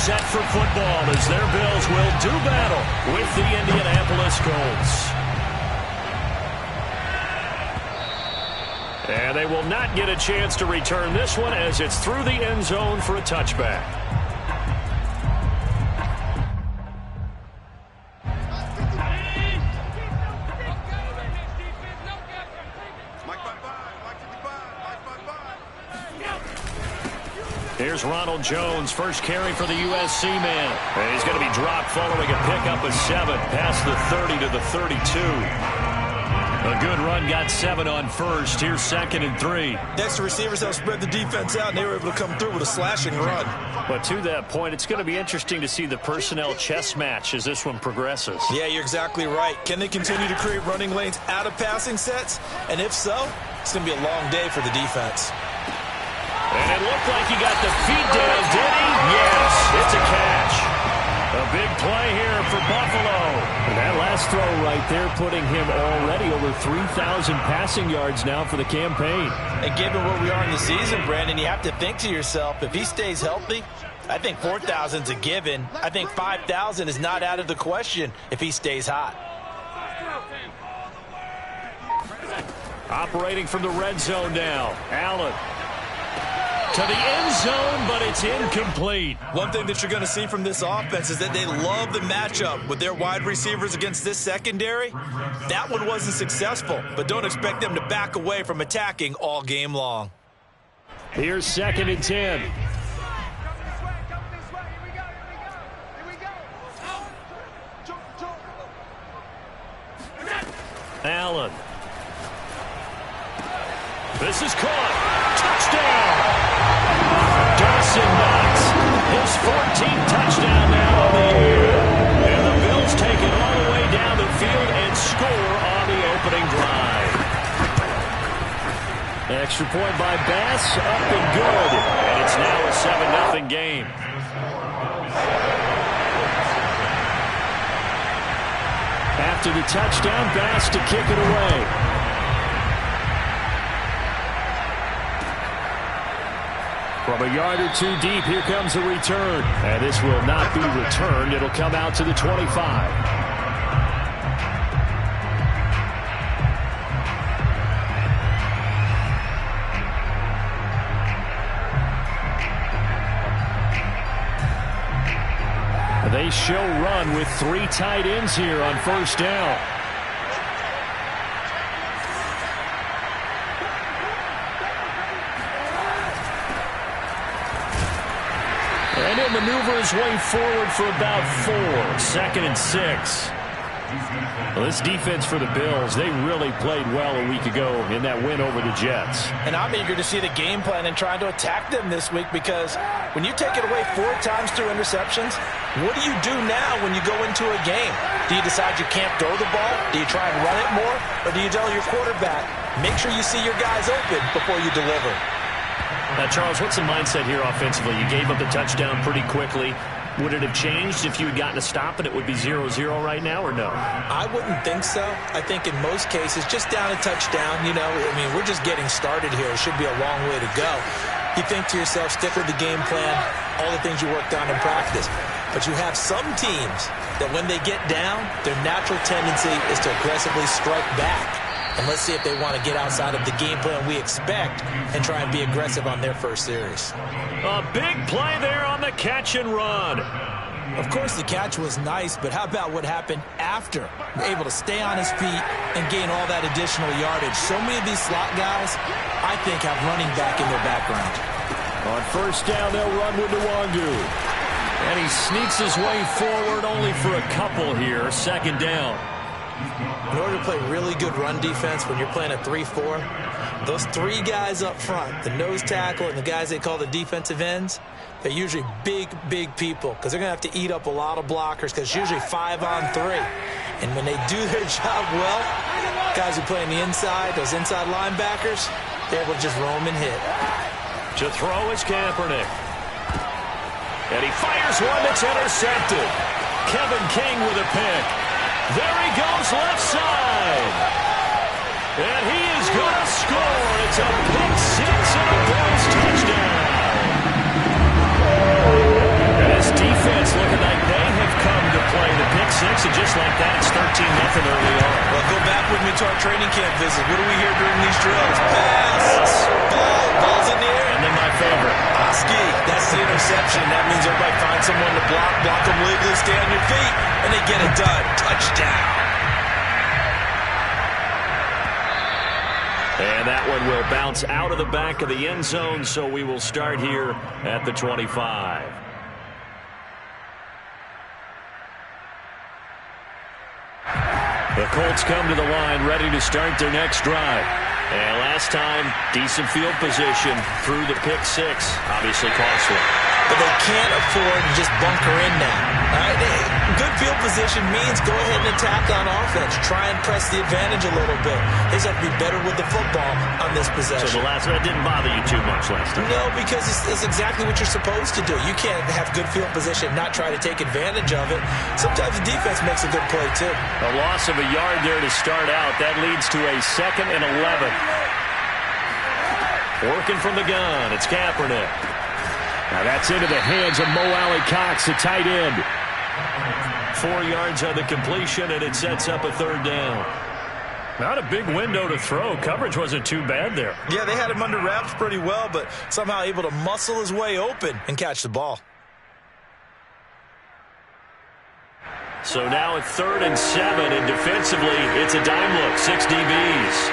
set for football as their Bills will do battle with the Indianapolis Colts. And they will not get a chance to return this one as it's through the end zone for a touchback. Here's Ronald Jones, first carry for the USC man. And he's going to be dropped following a pickup of 7 past the 30 to the 32. A good run, got 7 on first. Here's 2nd and 3. Extra receivers have spread the defense out, and they were able to come through with a slashing run. But to that point, it's going to be interesting to see the personnel chess match as this one progresses. Yeah, you're exactly right. Can they continue to create running lanes out of passing sets? And if so, it's going to be a long day for the defense. And it looked like he got the feet down, did he? Yes, it's a catch. A big play here for Buffalo. And that last throw right there putting him already over 3,000 passing yards now for the campaign. And given where we are in the season, Brandon, you have to think to yourself, if he stays healthy, I think 4,000 is a given. I think 5,000 is not out of the question if he stays hot. Operating from the red zone now. Allen. To the end zone, but it's incomplete. One thing that you're going to see from this offense is that they love the matchup with their wide receivers against this secondary. That one wasn't successful, but don't expect them to back away from attacking all game long. Here's 2nd and 10. Allen. This is caught. Touchdown. Dawson Knox, his 14th touchdown now on the year. And the Bills take it all the way down the field and score on the opening drive. Extra point by Bass, up and good. And it's now a 7-0 game. After the touchdown, Bass to kick it away. From a yard or 2 deep, here comes a return. And this will not be returned. It'll come out to the 25. They show run with 3 tight ends here on first down. And he'll maneuver his way forward for about 4. 2nd and 6. Well, this defense for the Bills, they really played well a week ago in that win over the Jets. And I'm eager to see the game plan and trying to attack them this week, because when you take it away 4 times through interceptions, what do you do now when you go into a game? Do you decide you can't throw the ball? Do you try and run it more? Or do you tell your quarterback, make sure you see your guys open before you deliver? Now, Charles, what's the mindset here offensively? You gave up the touchdown pretty quickly. Would it have changed if you had gotten a stop and it would be 0-0 right now, or no? I wouldn't think so. I think in most cases, just down a touchdown, you know, I mean, we're just getting started here. It should be a long way to go. You think to yourself, stick with the game plan, all the things you worked on in practice. But you have some teams that when they get down, their natural tendency is to aggressively strike back. And let's see if they want to get outside of the game plan we expect and try and be aggressive on their first series. A big play there on the catch and run. Of course, the catch was nice, but how about what happened after? Able to stay on his feet and gain all that additional yardage. So many of these slot guys, I think, have running back in their background. On first down, they'll run with Nwangu. And he sneaks his way forward only for a couple here. 2nd down. In order to play really good run defense when you're playing a 3-4, those 3 guys up front, the nose tackle and the guys they call the defensive ends, they're usually big, big people because they're going to have to eat up a lot of blockers because it's usually 5 on 3. And when they do their job well, guys who play on the inside, those inside linebackers, they're able to just roam and hit. To throw is Kaepernick. And he fires one that's intercepted. Kevin King with a pick. There he goes left side. And he is going to score. It's a pick 6 and a Bills touchdown. And his defense training camp visits, what do we hear during these drills? Pass, ball's in the air. And then my favorite. Oski, that's the interception. That means everybody finds someone to block them legally, stay on your feet, and they get it done. Touchdown. And that one will bounce out of the back of the end zone, so we will start here at the 25. The Colts come to the line, ready to start their next drive. And last time, decent field position through the pick six. Obviously costly. But they can't afford to just bunker in now. Good field position means go ahead and attack on offense. Try and press the advantage a little bit. They just have to be better with the football on this possession. So the last one didn't bother you too much last time? No, because it's exactly what you're supposed to do. You can't have good field position, not try to take advantage of it. Sometimes the defense makes a good play, too. A loss of a yard there to start out. That leads to a 2nd and 11. Working from the gun, it's Kaepernick. Now that's into the hands of Mo Alley-Cox, the tight end. 4 yards on the completion, and it sets up a 3rd down. Not a big window to throw. Coverage wasn't too bad there. Yeah, they had him under wraps pretty well, but somehow able to muscle his way open and catch the ball. So now at 3rd and 7, and defensively, it's a dime look. 6 DBs.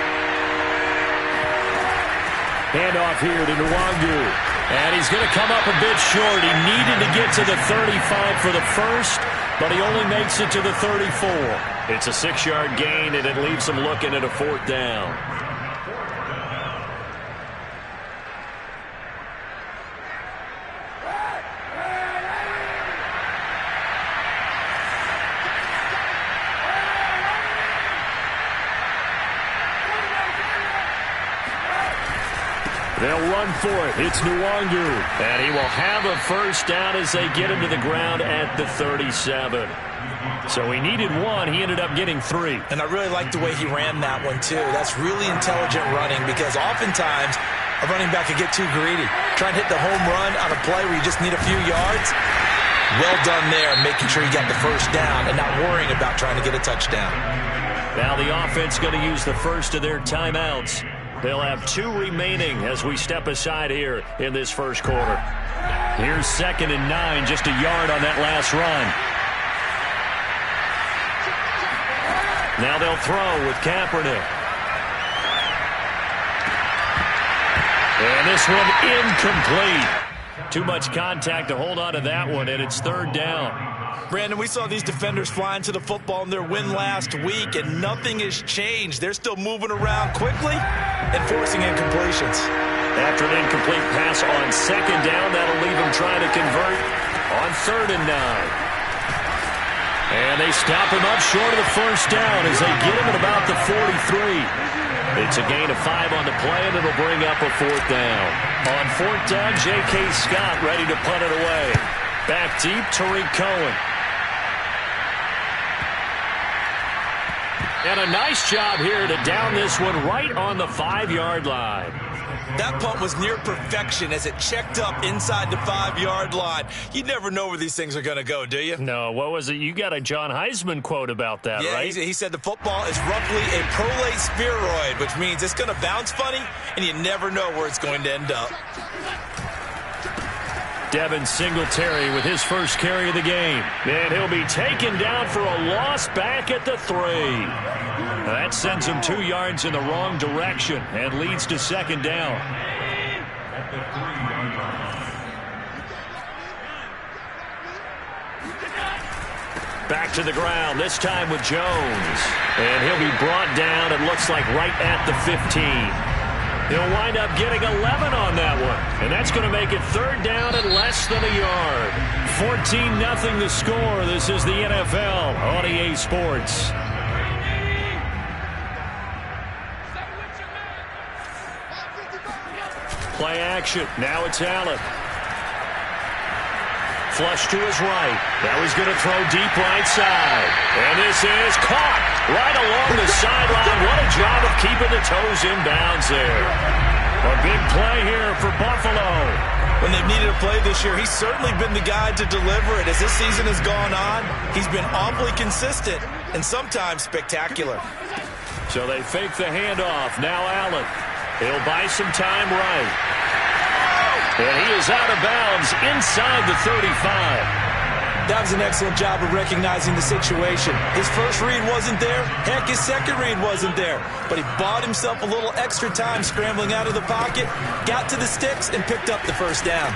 Handoff here to Nwangu. And he's going to come up a bit short. He needed to get to the 35 for the first, but he only makes it to the 34. It's a 6-yard gain, and it leaves him looking at a 4th down. They'll run for it. It's Nwangu. And he will have a 1st down as they get him to the ground at the 37. So he needed 1. He ended up getting 3. And I really like the way he ran that one, too. That's really intelligent running because oftentimes a running back could get too greedy. Try and hit the home run on a play where you just need a few yards. Well done there, making sure you got the 1st down and not worrying about trying to get a touchdown. Now the offense going to use the first of their timeouts. They'll have 2 remaining as we step aside here in this first quarter. Here's 2nd and 9, just a yard on that last run. Now they'll throw with Kaepernick. And this one incomplete. Too much contact to hold on to that one, and it's 3rd down. Brandon, we saw these defenders flying to the football in their win last week, and nothing has changed. They're still moving around quickly and forcing incompletions. After an incomplete pass on 2nd down, that'll leave them trying to convert on 3rd and 9. And they stop him up short of the 1st down as they get him at about the 43. It's a gain of 5 on the play, and it'll bring up a 4th down. On 4th down, J.K. Scott ready to punt it away. Back deep, Tariq Cohen. And a nice job here to down this one right on the 5-yard line. That punt was near perfection as it checked up inside the 5-yard line. You never know where these things are going to go, do you? No, what was it? You got a John Heisman quote about that, yeah, right? He said the football is roughly a prolate spheroid, which means it's going to bounce funny, and you never know where it's going to end up. Devin Singletary with his first carry of the game. And he'll be taken down for a loss back at the 3. That sends him 2 yards in the wrong direction and leads to 2nd down. Back to the ground, this time with Jones. And he'll be brought down, it looks like right at the 15. He'll wind up getting 11 on that one. And that's going to make it 3rd down and less than a yard. 14-0 the score. This is the NFL on EA Sports. Play action. Now it's Allen. Flush to his right. Now he's going to throw deep right side. And this is caught right along the sideline. What a job of keeping the toes in bounds there. A big play here for Buffalo. When they've needed a play this year, he's certainly been the guy to deliver it. As this season has gone on, he's been awfully consistent and sometimes spectacular. So they fake the handoff. Now Allen. He'll buy some time right. And he is out of bounds inside the 35. That was an excellent job of recognizing the situation. His first read wasn't there. Heck, his second read wasn't there. But he bought himself a little extra time scrambling out of the pocket, got to the sticks, and picked up the first down.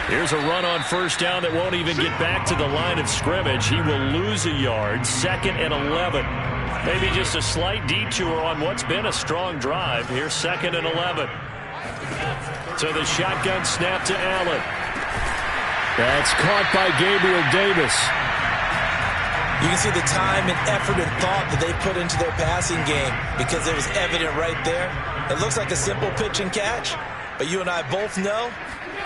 Here's a run on first down that won't even get back to the line of scrimmage. He will lose a yard, 2nd and 11. Maybe just a slight detour on what's been a strong drive. Here's 2nd and 11. So the shotgun snap to Allen. That's caught by Gabriel Davis. You can see the time and effort and thought that they put into their passing game because it was evident right there. It looks like a simple pitch and catch, but you and I both know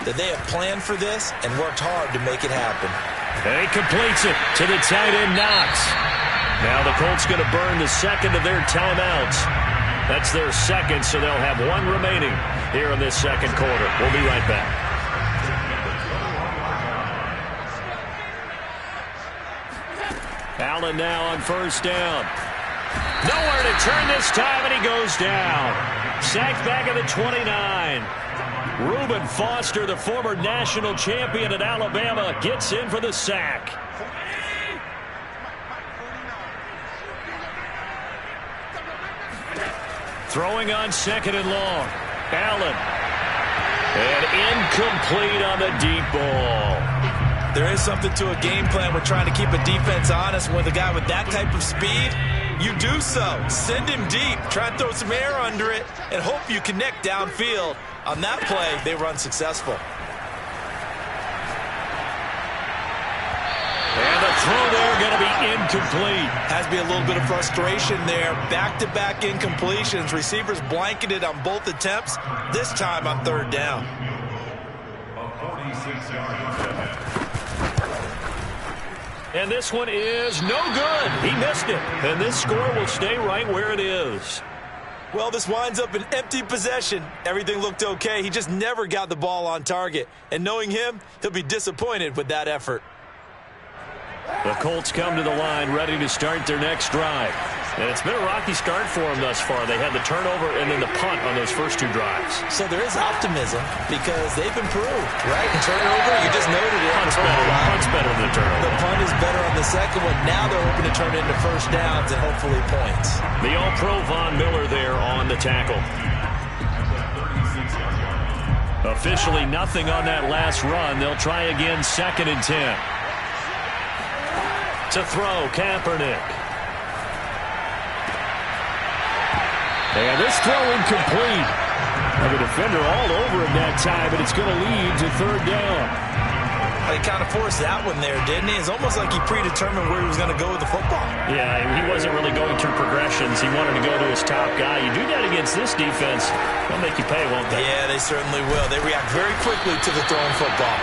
that they have planned for this and worked hard to make it happen. And he completes it to the tight end, Knox. Now the Colts going to burn the second of their timeouts. That's their second, so they'll have one remaining here in this second quarter. We'll be right back. Allen now on first down. Nowhere to turn this time, and he goes down. Sacked back at the 29. Reuben Foster, the former national champion at Alabama, gets in for the sack. Throwing on 2nd and long. Allen. And incomplete on the deep ball. There is something to a game plan. We're trying to keep a defense honest. With a guy with that type of speed, you do so. Send him deep. Try and throw some air under it and hope you connect downfield. On that play, they run successful. And the throw there going to be incomplete. Has to be a little bit of frustration there. Back-to-back incompletions. Receivers blanketed on both attempts, this time on 3rd down. And this one is no good. He missed it. And this score will stay right where it is. Well, this winds up an empty possession. Everything looked okay. He just never got the ball on target. And knowing him, he'll be disappointed with that effort. The Colts come to the line ready to start their next drive. And it's been a rocky start for them thus far. They had the turnover and then the punt on those first 2 drives. So there is optimism because they've improved, right? And turnover, you just noted it. Punt's better than the turnover. The punt is better on the second one. Now they're hoping to turn it into first downs and hopefully points. The All-Pro Von Miller there on the tackle. Officially nothing on that last run. They'll try again 2nd and 10. To throw, Kaepernick. And this throw incomplete. And the defender all over him that time, but it's going to lead to 3rd down. He kind of forced that one there, didn't he? It's almost like he predetermined where he was going to go with the football. Yeah, he wasn't really going through progressions. He wanted to go to his top guy. You do that against this defense, they'll make you pay, won't they? Yeah, they certainly will. They react very quickly to the thrown football.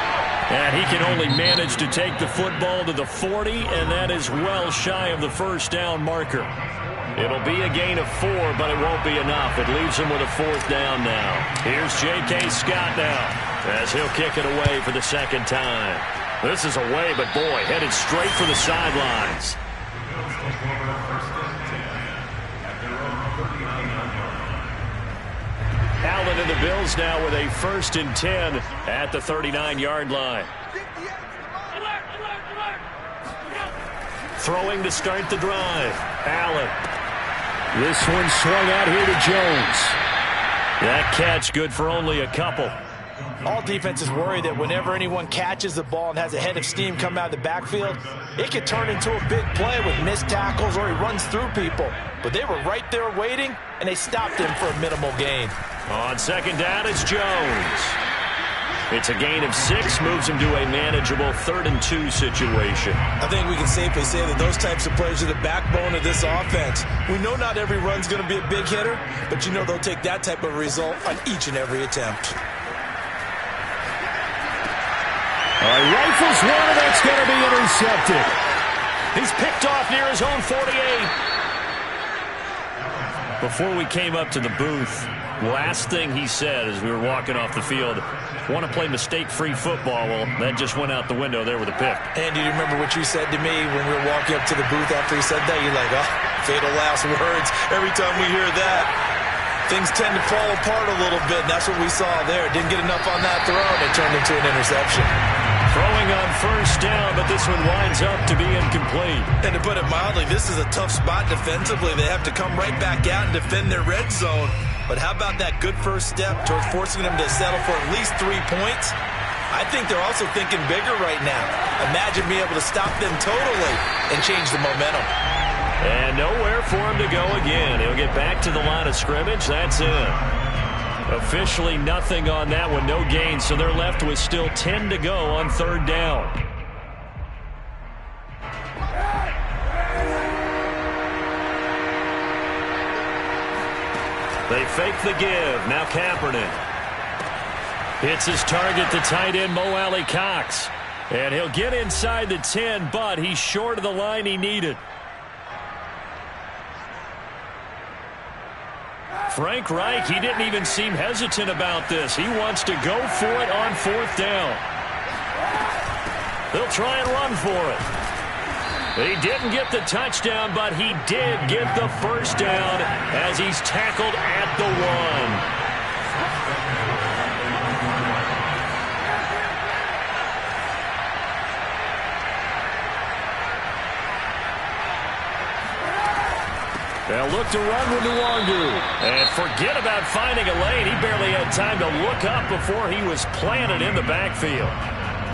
And he can only manage to take the football to the 40, and that is well shy of the first down marker. It'll be a gain of 4, but it won't be enough. It leaves him with a 4th down now. Here's J.K. Scott now as he'll kick it away for the 2nd time. This is away, but boy, headed straight for the sidelines. Allen and the Bills now with a 1st and 10 at the 39-yard line. Throwing to start the drive. Allen. This one swung out here to Jones. That catch good for only a couple. All defenses worry that whenever anyone catches the ball and has a head of steam come out of the backfield, it could turn into a big play with missed tackles or he runs through people. But they were right there waiting, and they stopped him for a minimal gain. On 2nd down, it's Jones. It's a gain of 6, moves him to a manageable 3rd and 2 situation. I think we can safely say that those types of plays are the backbone of this offense. We know not every run's going to be a big hitter, but you know they'll take that type of result on each and every attempt. Rifles one, and that's going to be intercepted. He's picked off near his own 48. Before we came up to the booth, last thing he said as we were walking off the field, want to play mistake-free football. Well, that just went out the window there with a pick. And do you remember what you said to me when we were walking up to the booth after he said that? You're like, oh, fatal last words. Every time we hear that, things tend to fall apart a little bit, and that's what we saw there. Didn't get enough on that throw, and it turned into an interception. Throwing on first down, but this one winds up to be incomplete. And to put it mildly, this is a tough spot defensively. They have to come right back out and defend their red zone. But how about that good first step towards forcing them to settle for at least 3 points? I think they're also thinking bigger right now. Imagine being able to stop them totally and change the momentum. And nowhere for him to go again. He'll get back to the line of scrimmage. That's it. Officially nothing on that one. No gain, so they're left with still 10 to go on third down. They fake the give. Now Kaepernick. Hits his target, the tight end, Mo Alley-Cox. And he'll get inside the 10, but he's short of the line he needed. Frank Reich, he didn't even seem hesitant about this. He wants to go for it on fourth down. They'll try and run for it. He didn't get the touchdown, but he did get the first down as he's tackled at the 1. They'll look to run with Nwangu. And forget about finding a lane. He barely had time to look up before he was planted in the backfield.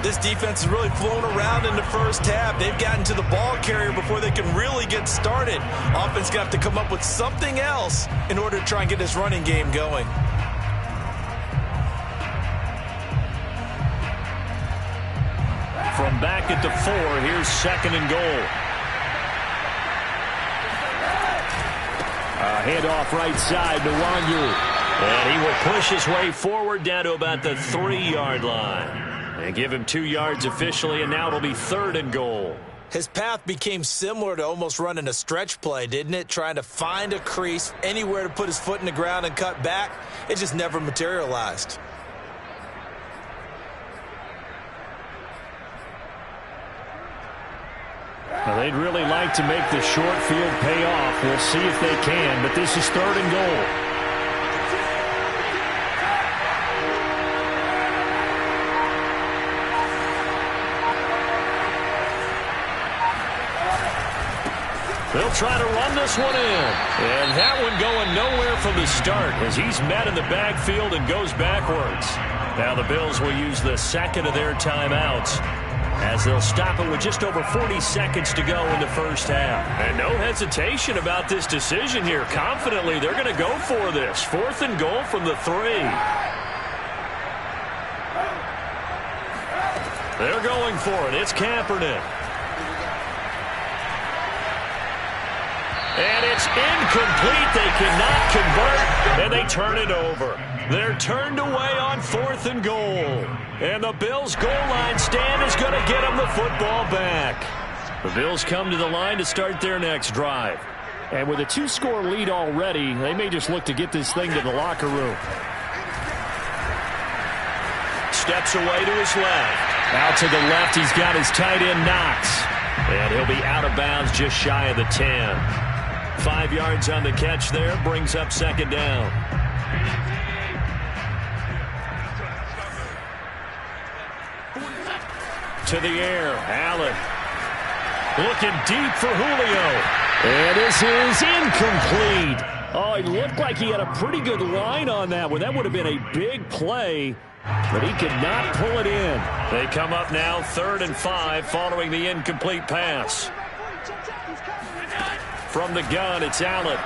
This defense has really flown around in the first half. They've gotten to the ball carrier before they can really get started. Offense got to come up with something else in order to try and get this running game going. From back at the 4, here's second and goal. Handoff right side to Nwangu. And he will push his way forward down to about the 3-yard line. And give him 2 yards officially, and now it'll be third and goal. His path became similar to almost running a stretch play, didn't it? Trying to find a crease, anywhere to put his foot in the ground and cut back. It just never materialized. Well, they'd really like to make the short field pay off. We'll see if they can, but this is third and goal. They'll try to run this one in. And that one going nowhere from the start as he's met in the backfield and goes backwards. Now the Bills will use the second of their timeouts as they'll stop it with just over 40 seconds to go in the first half. And no hesitation about this decision here. Confidently, they're going to go for this. Fourth and goal from the 3. They're going for it. It's Kaepernick. And it's incomplete. They cannot convert, and they turn it over. They're turned away on fourth and goal. And the Bills' goal line stand is going to get them the football back. The Bills come to the line to start their next drive. And with a 2-score lead already, they may just look to get this thing to the locker room. Steps away to his left. Out to the left, he's got his tight end, Knox. And he'll be out of bounds just shy of the 10. 5 yards on the catch there, brings up second down. To the air, Allen. Looking deep for Julio. And this is incomplete. Oh, it looked like he had a pretty good line on that one. That would have been a big play, but he could not pull it in. They come up now 3rd and 5 following the incomplete pass. From the gun, it's Allen.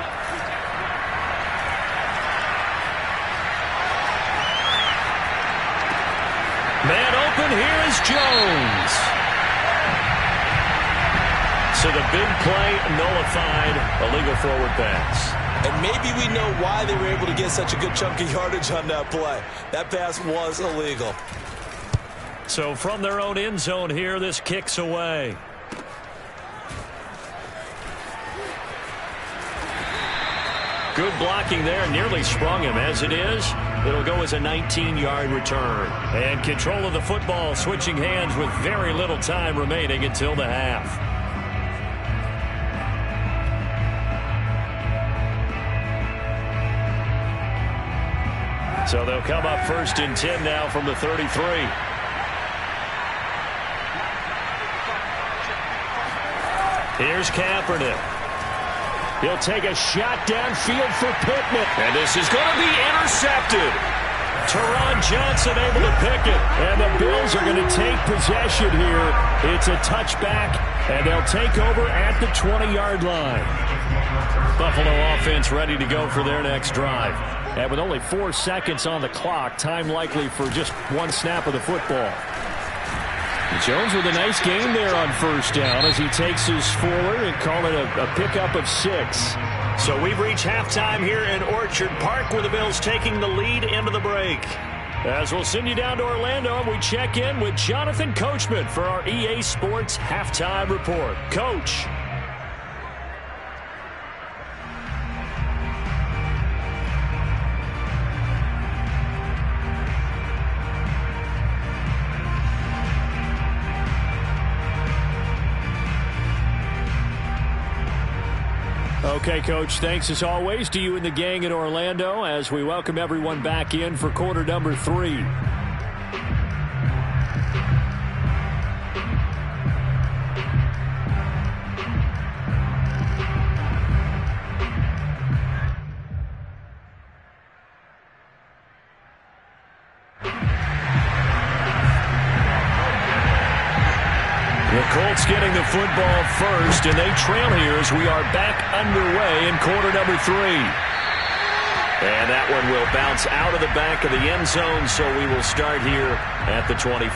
Man open, here is Jones. So the big play nullified, a legal forward pass. And maybe we know why they were able to get such a good chunk of yardage on that play. That pass was illegal. So from their own end zone here, this kicks away. Good blocking there, nearly sprung him. As it is, it'll go as a 19-yard return. And control of the football switching hands with very little time remaining until the half. So they'll come up 1st and 10 now from the 33. Here's Kaepernick. He'll take a shot downfield for Pittman. And this is going to be intercepted. Teron Johnson able to pick it. And the Bills are going to take possession here. It's a touchback, and they'll take over at the 20-yard line. Buffalo offense ready to go for their next drive. And with only 4 seconds on the clock, time likely for just one snap of the football. Jones with a nice gain there on 1st down as he takes us forward and call it a pickup of 6. So we've reached halftime here in Orchard Park with the Bills taking the lead into the break. As we'll send you down to Orlando, and we check in with Jonathan Coachman for our EA Sports Halftime Report. Coach. Okay, Coach, thanks as always to you and the gang in Orlando as we welcome everyone back in for quarter number 3. The Colts getting the football first, and they trail here as we are back underway in quarter number 3. And that one will bounce out of the back of the end zone, so we will start here at the 25.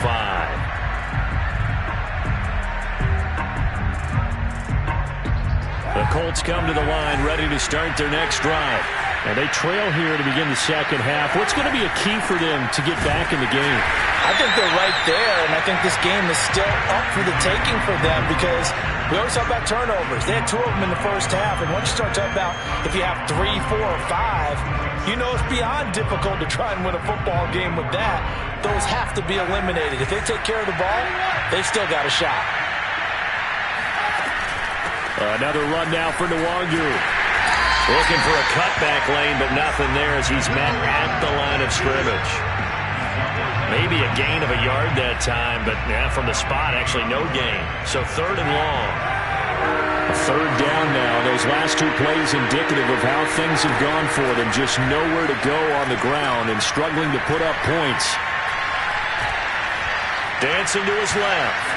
The Colts come to the line ready to start their next drive. And they trail here to begin the second half. What's going to be a key for them to get back in the game? I think they're right there, and I think this game is still up for the taking for them because we always talk about turnovers. They had 2 of them in the first half, and once you start talking about if you have 3, 4, or 5, you know it's beyond difficult to try and win a football game with that. Those have to be eliminated. If they take care of the ball, they've still got a shot. Another run now for Nwangu. Looking for a cutback lane, but nothing there as he's met at the line of scrimmage. Maybe a gain of a yard that time, but from the spot, actually no gain. So 3rd and long. 3rd down now. Those last 2 plays indicative of how things have gone for them. Just nowhere to go on the ground and struggling to put up points. Dancing to his left.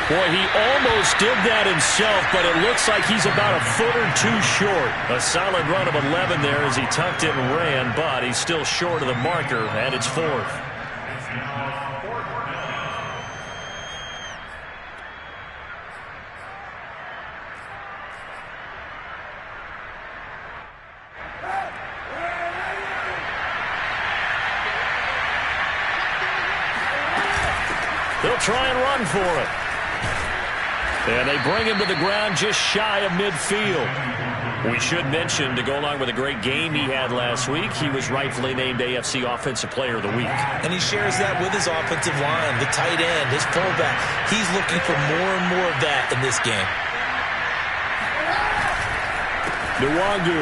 Boy, he almost did that himself, but it looks like he's about a foot or 2 short. A solid run of 11 there as he tucked it and ran, but he's still short of the marker, and it's 4th. They'll try and run for it. And they bring him to the ground just shy of midfield. We should mention, to go along with a great game he had last week, he was rightfully named AFC Offensive Player of the Week. And he shares that with his offensive line, the tight end, his fullback. He's looking for more and more of that in this game. Nwangu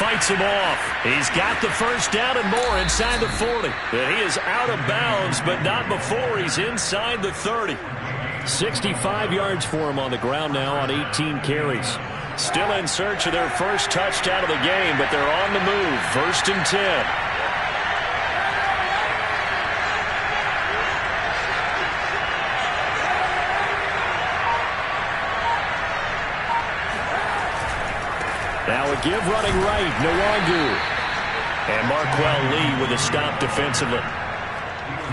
fights him off. He's got the 1st down and more inside the 40. And he is out of bounds, but not before he's inside the 30. 65 yards for him on the ground now on 18 carries. Still in search of their first touchdown of the game, but they're on the move. 1st and 10. Now a give running right, Nwangu. And Marquell Lee with a stop defensively.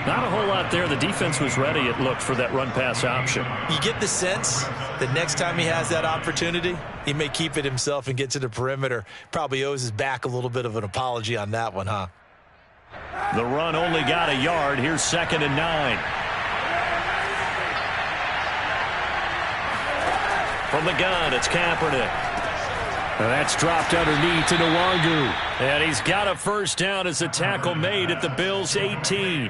Not a whole lot there. The defense was ready, it looked, for that run-pass option. You get the sense that next time he has that opportunity, he may keep it himself and get to the perimeter. Probably owes his back a little bit of an apology on that one, huh? The run only got a yard. Here's 2nd and 9. From the gun, it's Kaepernick. And that's dropped underneath to Nwangu. And he's got a first down as the tackle made at the Bills' 18.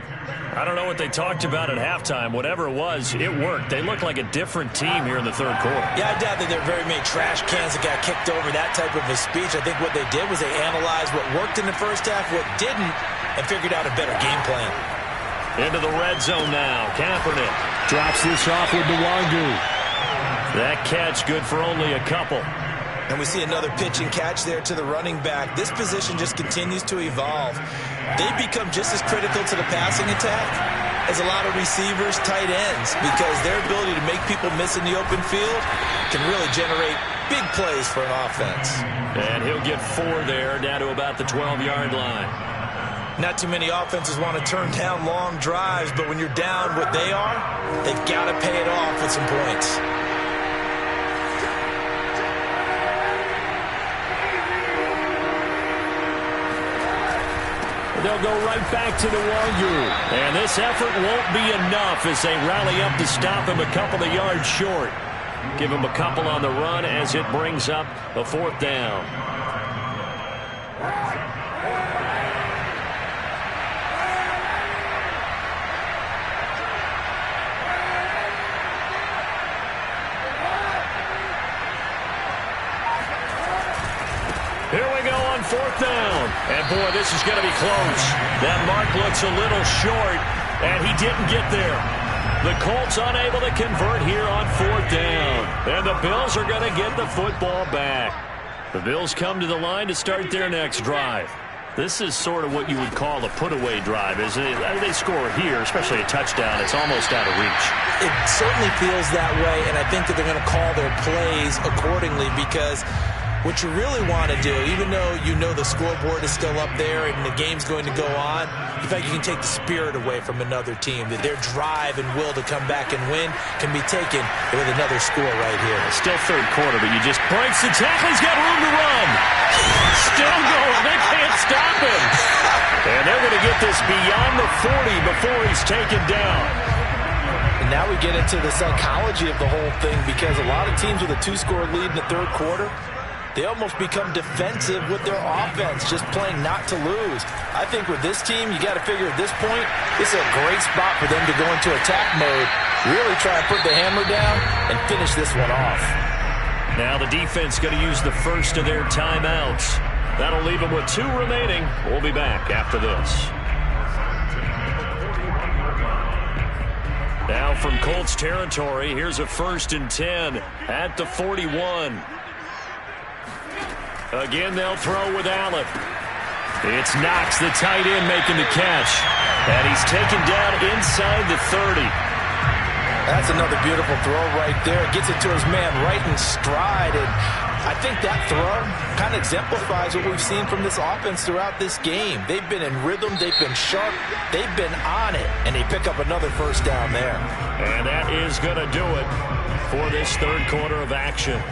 I don't know what they talked about at halftime. Whatever it was, it worked. They look like a different team here in the third quarter. Yeah, I doubt that there are very many trash cans that got kicked over that type of a speech. I think what they did was they analyzed what worked in the first half, what didn't, and figured out a better game plan. Into the red zone now. Kaepernick drops this off with Nwangu. That catch good for only a couple. And we see another pitch and catch there to the running back. This position just continues to evolve. They become just as critical to the passing attack as a lot of receivers, tight ends, because their ability to make people miss in the open field can really generate big plays for an offense. And he'll get 4 there, down to about the 12-yard line. Not too many offenses want to turn down long drives, but when you're down what they are, they've got to pay it off with some points. They'll go right back to Nwangu. And this effort won't be enough as they rally up to stop him a couple of yards short. Give him a couple on the run as it brings up a 4th down. Here we go on 4th down. And, boy, this is going to be close. That mark looks a little short, and he didn't get there. The Colts unable to convert here on 4th down. And the Bills are going to get the football back. The Bills come to the line to start their next drive. This is sort of what you would call a put-away drive, isn't it? They score here, especially a touchdown. It's almost out of reach. It certainly feels that way, and I think that they're going to call their plays accordingly because what you really want to do, even though you know the scoreboard is still up there and the game's going to go on, in fact, you can take the spirit away from another team, that their drive and will to come back and win can be taken with another score right here. It's still third quarter, but you just breaks the tackle. He's got room to run. Still going. They can't stop him. And they're going to get this beyond the 40 before he's taken down. And now we get into the psychology of the whole thing because a lot of teams with a 2-score lead in the third quarter, they almost become defensive with their offense, just playing not to lose. I think with this team, you got to figure at this point, this is a great spot for them to go into attack mode, really try and put the hammer down and finish this one off. Now the defense going to use the first of their timeouts. That'll leave them with 2 remaining. We'll be back after this. Now from Colts territory, here's a 1st and 10 at the 41. Again, they'll throw with Allen. It's Knox, the tight end, making the catch. And he's taken down inside the 30. That's another beautiful throw right there. Gets it to his man right in stride. And I think that throw kind of exemplifies what we've seen from this offense throughout this game. They've been in rhythm. They've been sharp. They've been on it. And they pick up another first down there. And that is going to do it for this third quarter of action.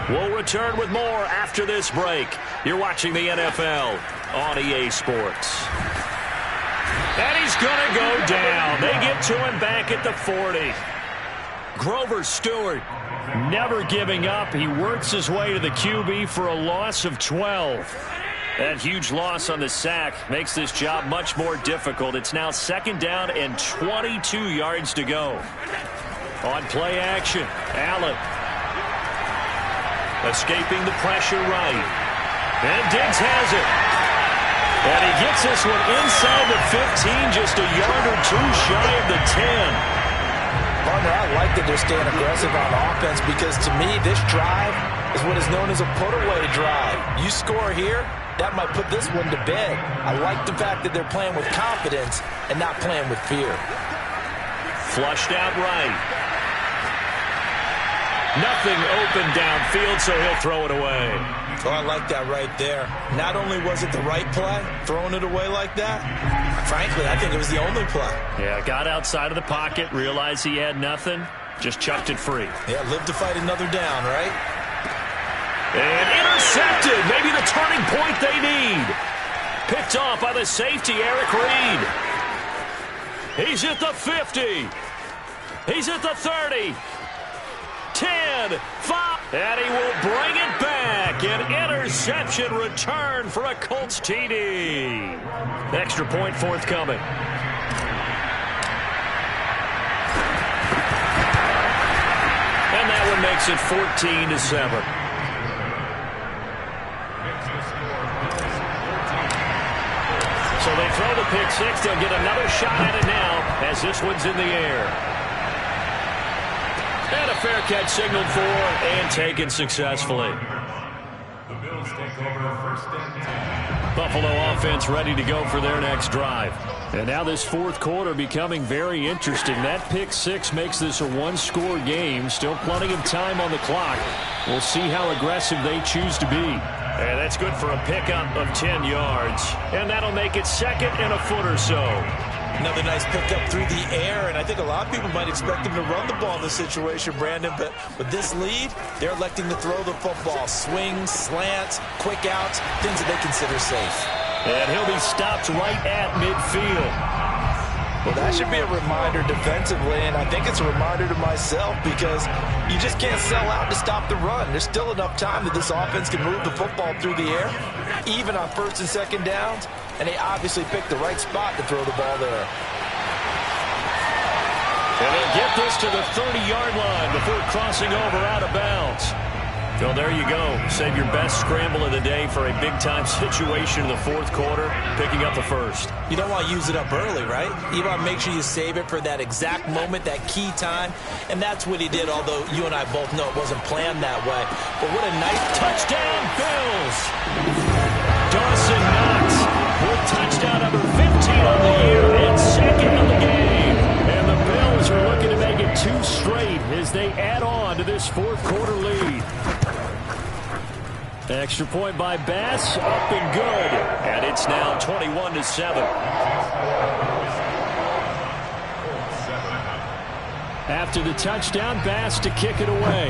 We'll return with more after this break. You're watching the NFL on EA Sports. And he's going to go down. They get to him back at the 40. Grover Stewart never giving up. He works his way to the QB for a loss of 12. That huge loss on the sack makes this job much more difficult. It's now 2nd down and 22 yards to go. On play action, Allen. Escaping the pressure right. And Diggs has it. And he gets this one inside the 15, just a yard or 2 shy of the 10. Partner, I like that they're staying aggressive on offense because to me, this drive is what is known as a put-away drive. You score here, that might put this one to bed. I like the fact that they're playing with confidence and not playing with fear. Flushed out right. Nothing open downfield, so he'll throw it away. Oh, I like that right there. Not only was it the right play, throwing it away like that, frankly, I think it was the only play. Yeah, got outside of the pocket, realized he had nothing, just chucked it free. Yeah, live to fight another down, right? And intercepted, maybe the turning point they need. Picked off by the safety, Eric Reed. He's at the 50. He's at the 30. 10, 5, and he will bring it back an interception return for a Colts TD. Extra point forthcoming. And that one makes it 14-7. So they throw the pick six. They'll get another shot at it now as this one's in the air. And a fair catch signaled for and taken successfully. The Bills take over first and 10. Buffalo offense ready to go for their next drive. And now this fourth quarter becoming very interesting. That pick six makes this a one-score game. Still plenty of time on the clock. We'll see how aggressive they choose to be. And that's good for a pickup of 10 yards. And that'll make it second and a foot or so. Another nice pickup through the air, and I think a lot of people might expect him to run the ball in this situation, Brandon, but with this lead, they're electing to throw the football. Swings, slants, quick outs, things that they consider safe. And he'll be stopped right at midfield. Well, that should be a reminder defensively, and I think it's a reminder to myself because you just can't sell out to stop the run. There's still enough time that this offense can move the football through the air, even on first and second downs, and they obviously picked the right spot to throw the ball there. And they'll get this to the 30-yard line before crossing over out of bounds. So there you go. Save your best scramble of the day for a big-time situation in the fourth quarter, picking up the first. You don't want to use it up early, right? You want to make sure you save it for that exact moment, that key time, and that's what he did, although you and I both know it wasn't planned that way. But what a nice touchdown, Bills! Dawson Knox with touchdown number 15 on the year and second of the game. And the Bills are looking to make it 2 straight as they add on to this fourth quarter lead. Extra point by Bass, up and good. And it's now 21-7. After the touchdown, Bass to kick it away.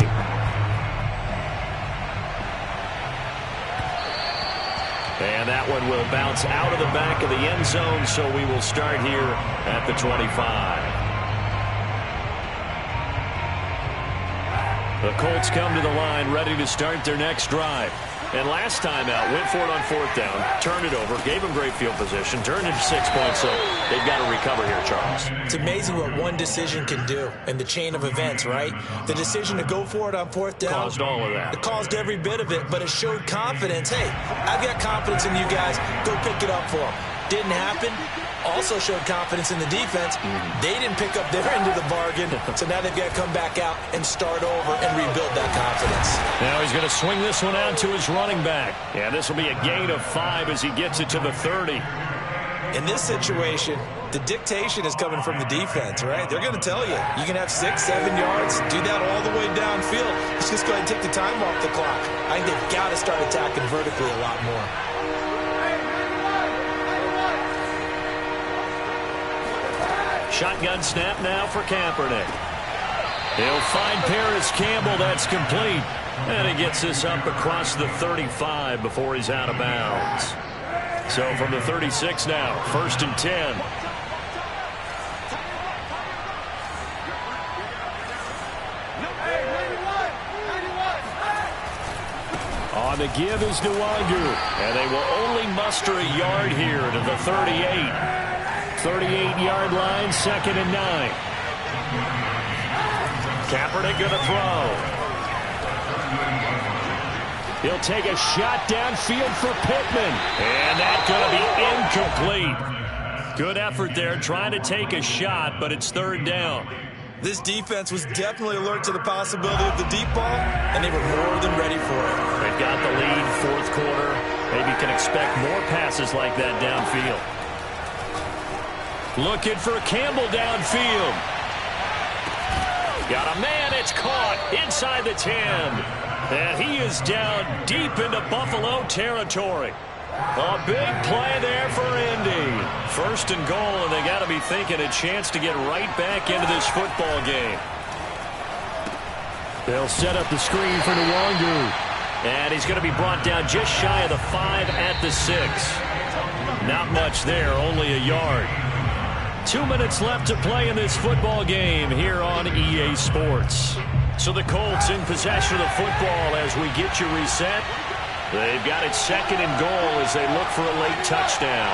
And that one will bounce out of the back of the end zone, so we will start here at the 25. The Colts come to the line ready to start their next drive. And last time out, went for it on fourth down, turned it over, gave them great field position, turned it 6 points, so they've got to recover here, Charles. It's amazing what one decision can do in the chain of events, right? The decision to go for it on fourth down. Caused all of that. It caused every bit of it, but it showed confidence. Hey, I've got confidence in you guys. Go pick it up for them. Didn't happen. Also showed confidence in the defense. They didn't pick up their end of the bargain, so now they've got to come back out and start over and rebuild that confidence. Now he's going to swing this one out to his running back. Yeah, this will be a gain of 5 as he gets it to the 30. In this situation, the dictation is coming from the defense, right? They're going to tell you, you can have 6, 7 yards, do that all the way downfield. Let's just go ahead and take the time off the clock. I think they've got to start attacking vertically a lot more. Shotgun snap now for Kaepernick. He'll find Paris Campbell. That's complete. And he gets this up across the 35 before he's out of bounds. So from the 36 now, 1st and 10. On the give is Nwangu. And they will only muster a yard here to the 38. 38-yard line, 2nd and 9. Kaepernick going to throw. He'll take a shot downfield for Pittman. And that's going to be incomplete. Good effort there, trying to take a shot, but it's 3rd down. This defense was definitely alert to the possibility of the deep ball, and they were more than ready for it. They've got the lead, 4th quarter. Maybe can expect more passes like that downfield. Looking for Campbell downfield. Got a man, it's caught inside the 10. And he is down deep into Buffalo territory. A big play there for Indy. 1st and goal, and they got to be thinking a chance to get right back into this football game. They'll set up the screen for Nwangu. And he's going to be brought down just shy of the 5 at the 6. Not much there, only a yard. 2 minutes left to play in this football game here on EA Sports. So the Colts in possession of the football as we get you reset. They've got it 2nd and goal as they look for a late touchdown.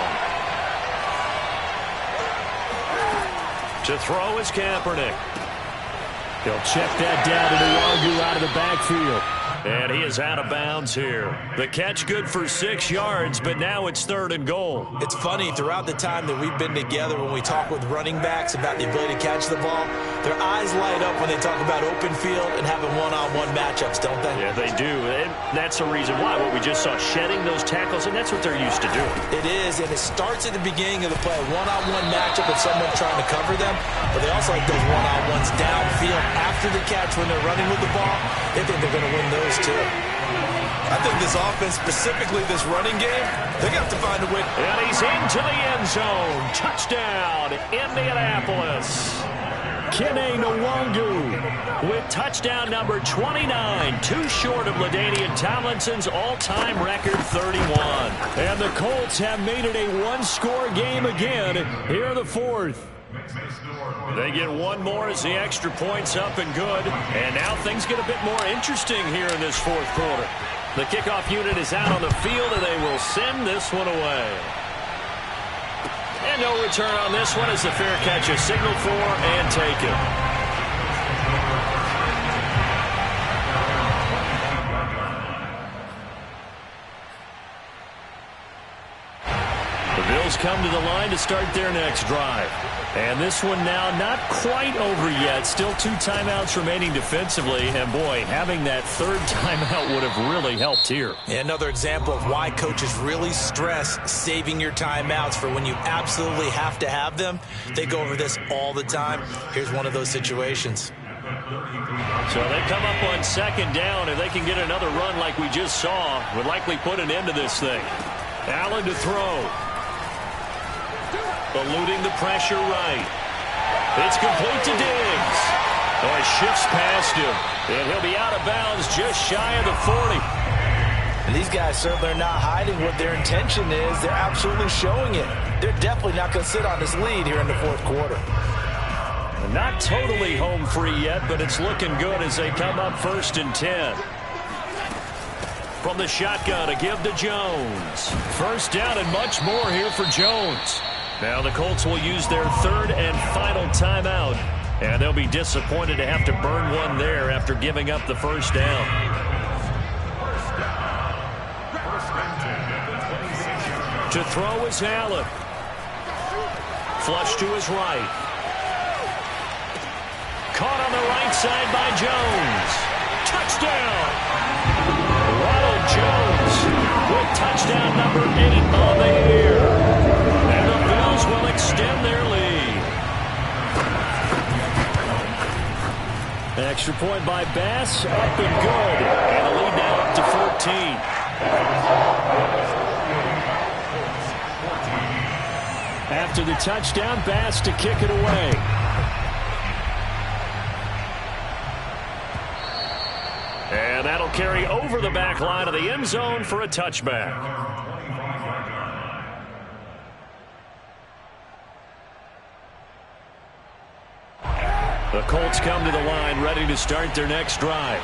To throw is Kaepernick. He'll check that down to Nwangu out of the backfield. And he is out of bounds here. The catch good for 6 yards, but now it's 3rd and goal. It's funny, throughout the time that we've been together, when we talk with running backs about the ability to catch the ball, their eyes light up when they talk about open field and having one-on-one matchups, don't they? Yeah, they do. And that's the reason why. What we just saw, shedding those tackles, and that's what they're used to doing. It is, and it starts at the beginning of the play. One-on-one matchup if someone's trying to cover them, but they also like those one-on-ones downfield after the catch when they're running with the ball. They think they're going to win those too. I think this offense, specifically this running game, they're going to have to find a way. And he's into the end zone. Touchdown, Indianapolis. Kene Nwangu with touchdown number 29, too short of LaDainian Tomlinson's all-time record 31. And the Colts have made it a one-score game again here in the 4th. They get one more as the extra point's up and good. And now things get a bit more interesting here in this 4th quarter. The kickoff unit is out on the field, and they will send this one away. And no return on this one as the fair catch is signaled for and taken. The Bills come to the line to start their next drive. And this one now not quite over yet. Still 2 timeouts remaining defensively. And, boy, having that 3rd timeout would have really helped here. Another example of why coaches really stress saving your timeouts for when you absolutely have to have them. They go over this all the time. Here's one of those situations. So they come up on 2nd down, and they can get another run like we just saw. Would likely put an end to this thing. Allen to throw. Eluding the pressure right. It's complete to Diggs. Oh, it shifts past him. And he'll be out of bounds just shy of the 40. And these guys certainly are not hiding what their intention is. They're absolutely showing it. They're definitely not going to sit on this lead here in the 4th quarter. Not totally home free yet, but it's looking good as they come up 1st and 10. From the shotgun to give to Jones. 1st down and much more here for Jones. Now the Colts will use their 3rd and final timeout. And they'll be disappointed to have to burn one there after giving up the 1st down. To throw is Allen. Flush to his right. Caught on the right side by Jones. Touchdown! Ronald Jones with touchdown number 8 on the year. And the Bills will extend their lead. Extra point by Bass, up and good. And the lead now up to 14. After the touchdown, Bass to kick it away. And that'll carry over the back line of the end zone for a touchback. The Colts come to the line ready to start their next drive.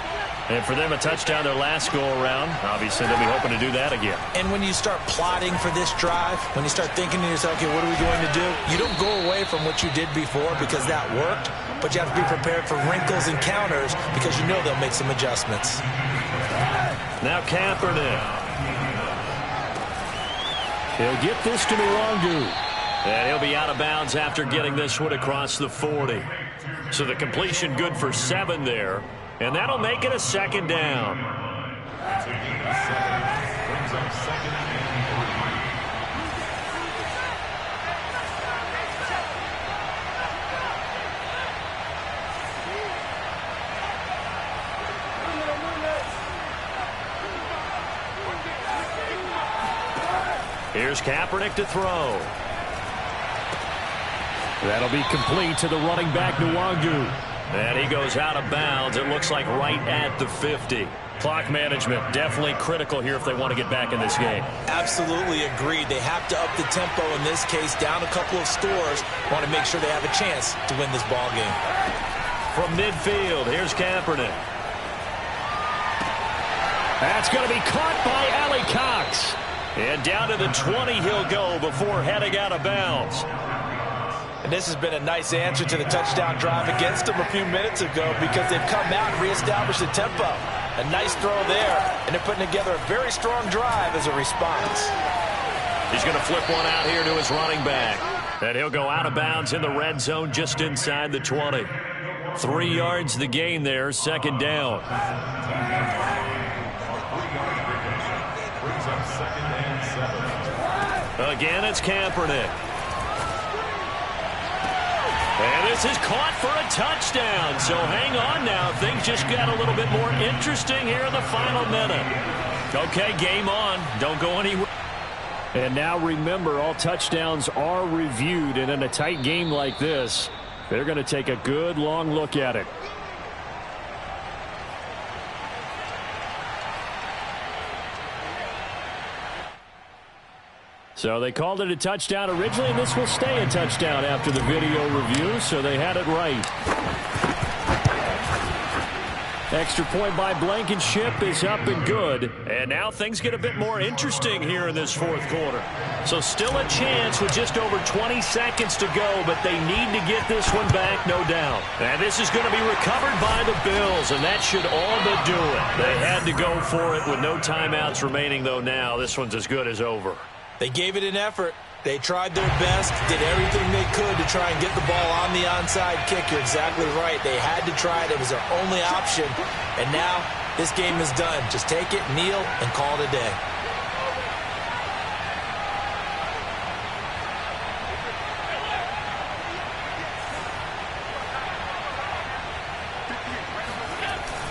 And for them, a touchdown their last go-around. Obviously, they'll be hoping to do that again. And when you start plotting for this drive, when you start thinking to yourself, okay, what are we going to do? You don't go away from what you did before because that worked, but you have to be prepared for wrinkles and counters because you know they'll make some adjustments. Now Kaepernick. He'll get this to Nwangu. And he'll be out of bounds after getting this one across the 40. So the completion good for 7 there. And that'll make it a 2nd down. Here's Kaepernick to throw. That'll be complete to the running back, Nwangu. And he goes out of bounds. It looks like right at the 50. Clock management definitely critical here if they want to get back in this game. Absolutely agreed. They have to up the tempo in this case, down a couple of scores. Want to make sure they have a chance to win this ball game. From midfield, here's Kaepernick. That's going to be caught by Allie Cox. And down to the 20 he'll go before heading out of bounds. And this has been a nice answer to the touchdown drive against them a few minutes ago because they've come out and reestablished the tempo. A nice throw there, and they're putting together a very strong drive as a response. He's going to flip one out here to his running back. And he'll go out of bounds in the red zone just inside the 20. 3 yards the gain there, second down. Again, it's Kaepernick. And this is caught for a touchdown. So hang on now. Things just got a little bit more interesting here in the final minute. Okay, game on. Don't go anywhere. And now remember, all touchdowns are reviewed. And in a tight game like this, they're going to take a good long look at it. So they called it a touchdown originally, and this will stay a touchdown after the video review, so they had it right. Extra point by Blankenship is up and good. And now things get a bit more interesting here in this fourth quarter. So still a chance with just over 20 seconds to go, but they need to get this one back, no doubt. And this is going to be recovered by the Bills, and that should all but do it. They had to go for it with no timeouts remaining, though now this one's as good as over. They gave it an effort. They tried their best, did everything they could to try and get the ball on the onside kick. You're exactly right. They had to try it. It was their only option. And now this game is done. Just take it, kneel, and call it a day.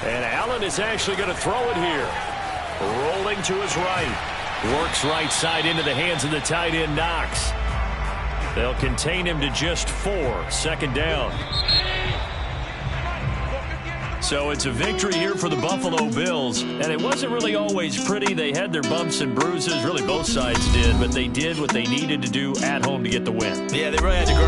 And Allen is actually going to throw it here. Rolling to his right. Works right side into the hands of the tight end, Knox. They'll contain him to just 4. Second down. So it's a victory here for the Buffalo Bills. And it wasn't really always pretty. They had their bumps and bruises. Really, both sides did. But they did what they needed to do at home to get the win. Yeah, they really had to grind.